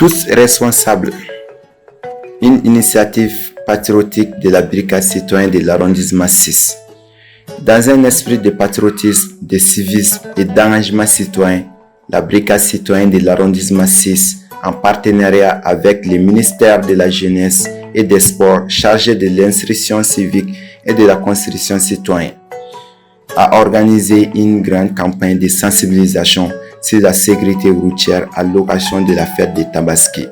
Tous responsables. Une initiative patriotique de la brigade citoyenne de l'arrondissement 6. Dans un esprit de patriotisme, de civisme et d'engagement citoyen, la brigade citoyenne de l'arrondissement 6, en partenariat avec le ministère de la Jeunesse et des Sports chargé de l'instruction civique et de la construction citoyenne, a organisé une grande campagne de sensibilisation sur la sécurité routière à l'occasion de la fête de Tabaski.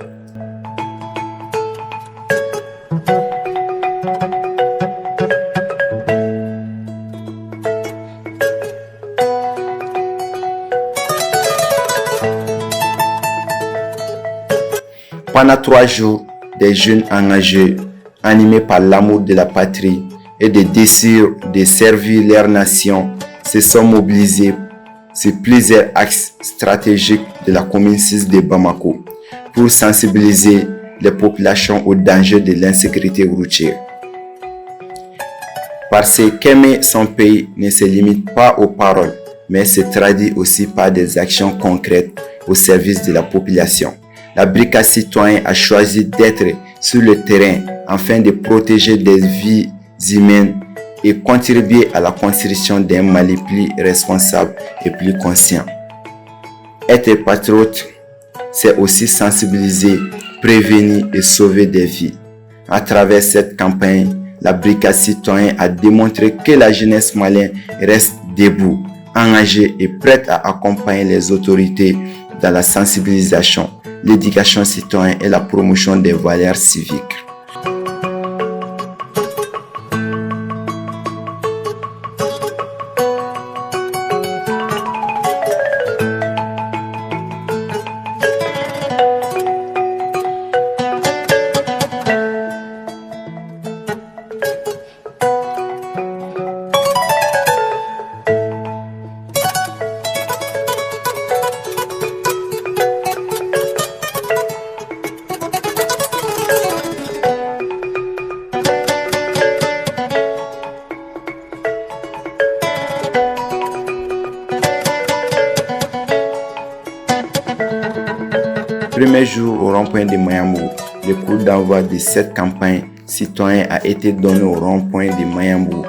Pendant 3 jours, des jeunes engagés, animés par l'amour de la patrie et le désir de servir leur nation, se sont mobilisés sur plusieurs axes stratégiques de la commune 6 de Bamako pour sensibiliser les populations aux dangers de l'insécurité routière. Parce qu'aimer son pays ne se limite pas aux paroles, mais se traduit aussi par des actions concrètes au service de la population. La brigade citoyenne a choisi d'être sur le terrain afin de protéger des vies humaines et contribuer à la construction d'un Mali plus responsable et plus conscient. Être patriote, c'est aussi sensibiliser, prévenir et sauver des vies. À travers cette campagne, la brigade citoyenne a démontré que la jeunesse malienne reste debout, engagée et prête à accompagner les autorités dans la sensibilisation, l'éducation citoyenne et la promotion des valeurs civiques. Premier jour au rond-point de Mayambou, le coup d'envoi de cette campagne citoyenne a été donné au rond-point de Mayambou.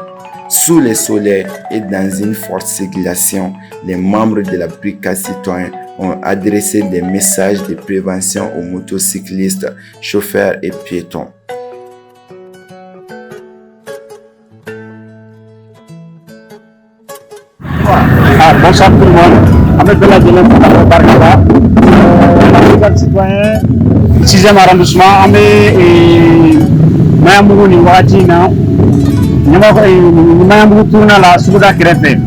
Sous le soleil et dans une forte circulation, les membres de la brigade citoyenne ont adressé des messages de prévention aux motocyclistes, chauffeurs et piétons. Bonsoir tout le monde. Avec de la jeunesse de Barkala, la brigade citoyenne, 6e arrondissement, Mayambou ni wagati na Mayambou tourna la Souda Krefé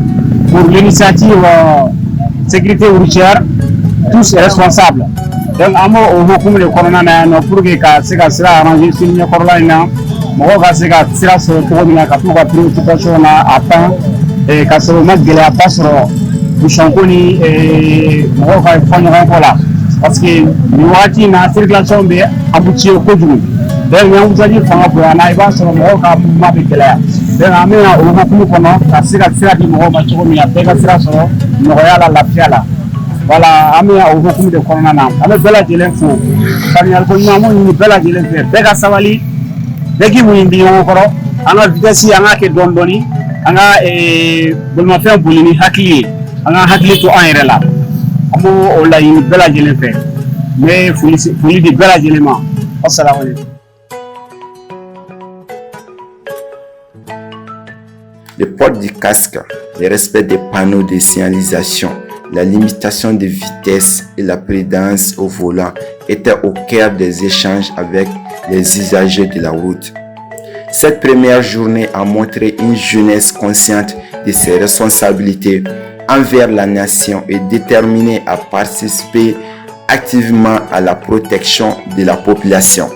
pour l'initiative sécurité routière, tous responsables. Donc amo au hukum de corona na pour que ka sega sira arranger sur ni corona na mo ka sega sira so to ni ka pour ka préoccupation na attend et ka so ma gele a pasro du champoni et mo ka fonyo ko la parce que ni wati na circulation be abouti au kodu. Donc on vous a dit fanga ko na iba so mo ka ma be gele. Donc amena au hukum ko no ka sira di mo ma to mi apeka sira so no ya la fiala. Voilà, amia au hukum de corona na ame bela jelen fo kanyal ko nyamo ni bela jelen fe bega sawali begi mu indi yo koro anga vitesi anga ke dondoni anga bulma fe bulini hakli anga hakli to an rela amo o la ni bela jelen fe mais fuli di bela jelema. Assalamu alaikum. Le port du casque, le respect des panneaux de signalisation, la limitation de vitesse et la prudence au volant étaient au cœur des échanges avec les usagers de la route. Cette première journée a montré une jeunesse consciente de ses responsabilités envers la nation et déterminée à participer activement à la protection de la population.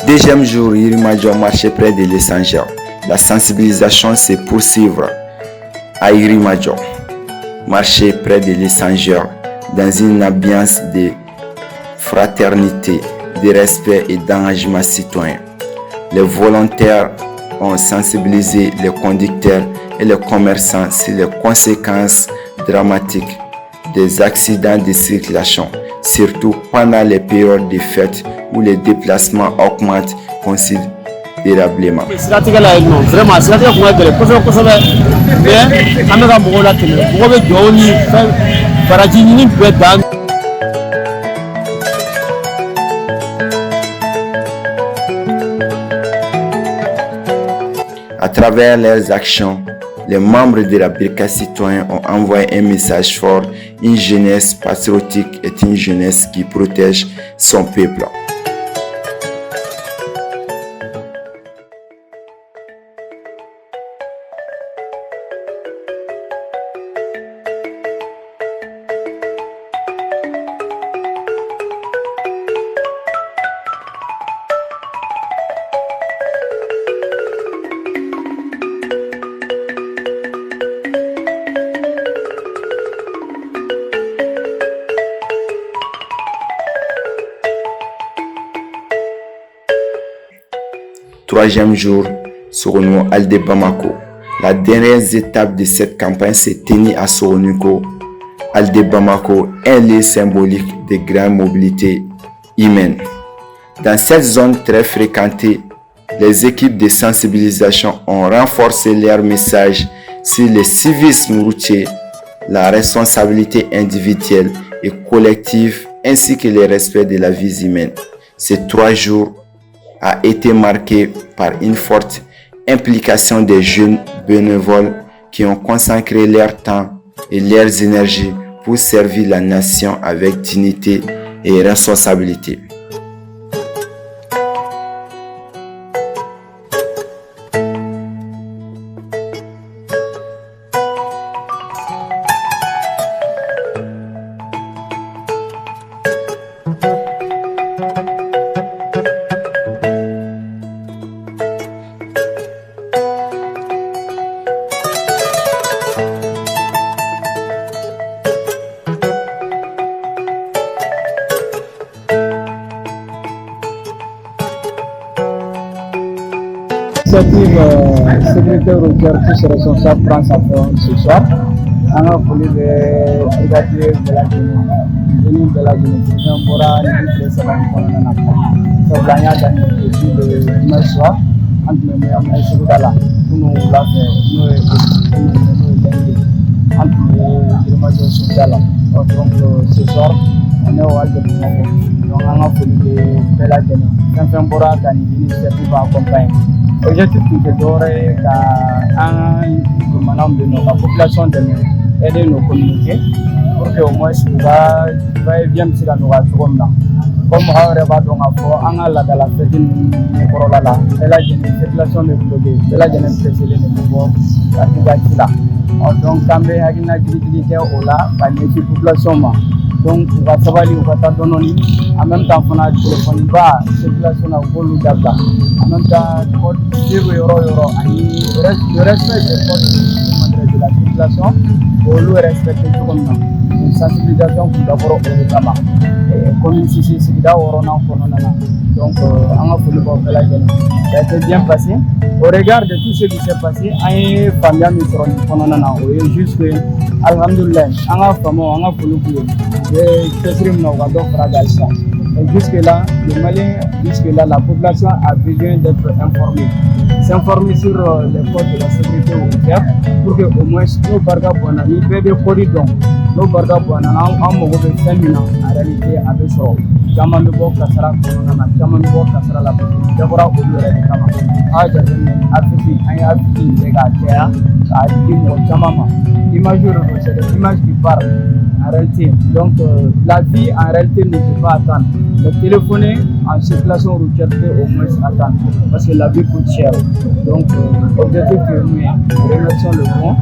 Deuxième jour, Irimadio marchait près de l'Essangeur. La sensibilisation se poursuivra à Irimadio. Marcher près de l'Essangeur dans une ambiance de fraternité, de respect et d'engagement citoyen. Les volontaires ont sensibilisé les conducteurs et les commerçants sur les conséquences dramatiques des accidents de circulation, surtout pendant les périodes de fêtes où les déplacements augmentent considérablement. À travers leurs actions, les membres de la Brigade citoyenne ont envoyé un message fort. Une jeunesse patriotique est une jeunesse qui protège son peuple. Troisième jour, Sorono Aldé Bamako. La dernière étape de cette campagne s'est tenue à Soronuko. Aldé Bamako, un lieu symbolique de grande mobilité humaine. Dans cette zone très fréquentée, les équipes de sensibilisation ont renforcé leur message sur le civisme routier, la responsabilité individuelle et collective ainsi que le respect de la vie humaine. Ces 3 jours a été marqué par une forte implication des jeunes bénévoles qui ont consacré leur temps et leurs énergies pour servir la nation avec dignité et responsabilité. L'initiative sécurité routière tous responsables prend sa fin ce soir. On a voulu le brigadier de la Guinée, de la Guinée, un bora, une pièce à l'enfant. C'est gagnant de dimanche soir, entre les meilleurs messieurs là. Nous l'avons fait, entre les messieurs sociaux là. Donc ce soir, on est au hall de Bamako. Donc on a voulu de la Guinée. Un bora, une initiative à accompagner. L'objectif est d'orer la population d'aider nos communautés pour qu'au moins nous bien si la nous comme on va donc à la fête de Corolla, la circulation de bloquée, la jeunesse précédée de la donc quand on a une activité au là, la population donc on va savoir on va donner en même temps on a téléphone bas circulation à Golu Dabla en même temps code 0 euro le respect des codes de la circulation pour le respecter tout comme ça une sensibilisation pour d'abord au Kama comme ici c'est là où on a donc on a voulu voir la jeune ça s'est bien passé au regard de tout ce qui s'est passé un famille micro on a juste que alhamdulillah on a voulu jusque-là, les Maliens, jusque-là, la population a besoin d'être informée. S'informer sur les codes de la sécurité routière pour que au moins nos bargas bonani bébé corridor, nos bargas bonana en mogo de 5 minutes en réalité avec ça. Jaman de bok kasara corona, jaman de bok kasara la police. D'abord au lieu de kama. Ah jaman afiki, ay afiki lega tia, a dit mo jamama. Image c'est des images qui parlent en réalité. Donc la vie en réalité ne peut pas attendre. Le téléphoner en circulation routière peut au moins attendre parce que la vie coûte cher. Donc objectif que nous remercions le fond.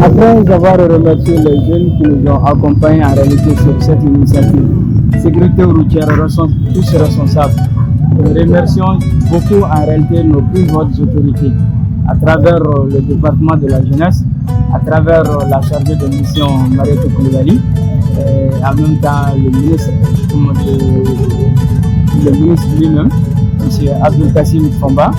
Après avoir remercié les jeunes qui nous ont accompagnés en réalité sur cette initiative, sécurité routière tous responsables. Nous remercions beaucoup en réalité nos plus hautes autorités à travers le département de la jeunesse, à travers la chargée de mission Mariette Koulibaly, et en même temps le ministre lui-même, M. Abdul Kassim Fomba,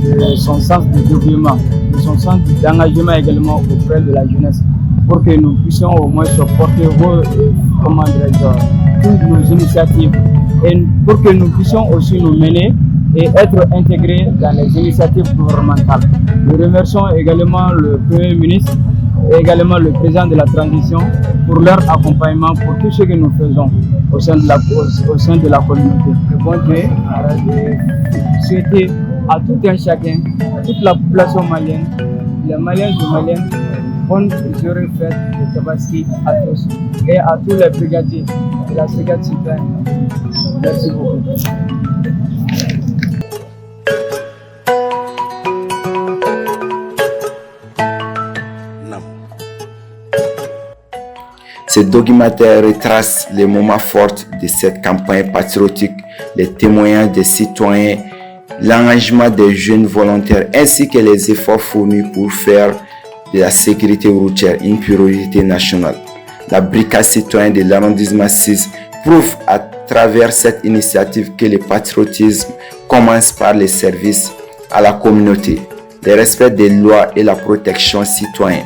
de son sens de développement, de son sens d'engagement également auprès de la jeunesse, pour que nous puissions au moins supporter toutes nos initiatives et pour que nous puissions aussi nous mener et être intégrés dans les initiatives gouvernementales. Nous remercions également le Premier ministre et également le président de la transition pour leur accompagnement pour tout ce que nous faisons au sein de la communauté. Le bon Dieu souhaiter à tout un chacun, toute la population malienne, les Maliens et Maliennes, bonne et heureuse fête de Tabaski à tous et à tous les brigadiers de la brigade citoyenne. Merci beaucoup. Ce documentaire retrace les moments forts de cette campagne patriotique, les témoignages des citoyens, l'engagement des jeunes volontaires ainsi que les efforts fournis pour faire de la sécurité routière une priorité nationale. La brigade citoyenne de l'arrondissement 6 prouve à travers cette initiative que le patriotisme commence par les services à la communauté, le respect des lois et la protection citoyenne.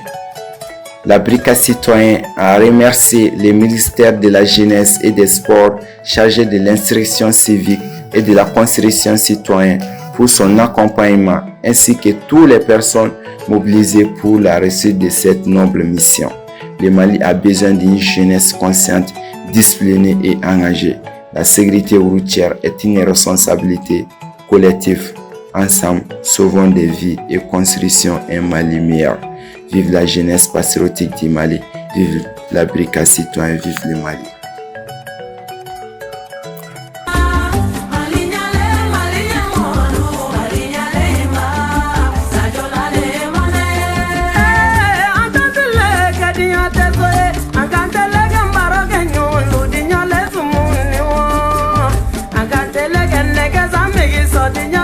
La brigade citoyenne a remercié le ministère de la Jeunesse et des Sports chargé de l'instruction civique et de la construction citoyenne pour son accompagnement ainsi que toutes les personnes mobilisées pour la réussite de cette noble mission. Le Mali a besoin d'une jeunesse consciente, disciplinée et engagée. La sécurité routière est une responsabilité collective. Ensemble, sauvons des vies et construisons un Mali meilleur. Vive la jeunesse patriotique du Mali, vive la brigade citoyenne, vive le Mali. Sorry.